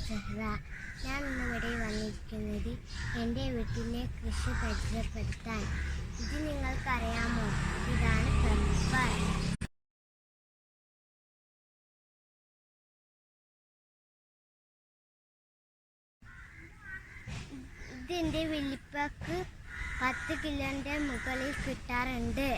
സെഹ്റ. ഞാൻ ഇന്നിവിടെ വന്നിരിക്കുന്നത് എൻ്റെ വീട്ടിലെ കൃഷി പരിചയപ്പെടുത്താൻ. ഇത് നിങ്ങൾക്കറിയാമോ? ഇതാണ് പെപ്പർ. ഇതിൻ്റെ വലിപ്പക്ക് 10 കിലോൻ്റെ മുകളിൽ കിട്ടാറുണ്ട്.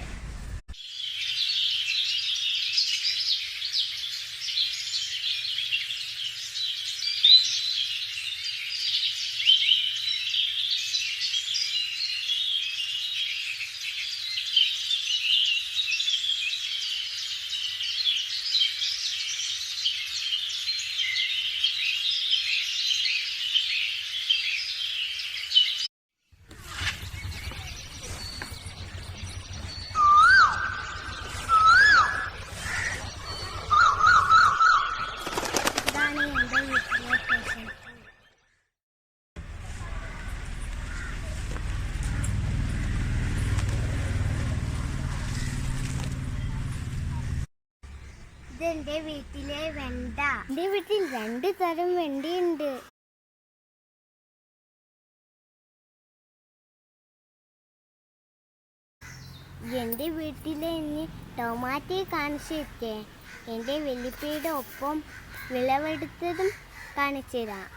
ഇതെന്റെ വീട്ടിലെ വെണ്ട. എന്റെ വീട്ടിൽ 2 തരം വെണ്ടയുണ്ട്. എന്റെ വീട്ടിലെ ഇനി ടൊമാറ്റോ കാണിച്ചിട്ടേ. എന്റെ വലിപ്പയുടെ ഒപ്പം വിളവെടുത്തതും കാണിച്ചു തരാം.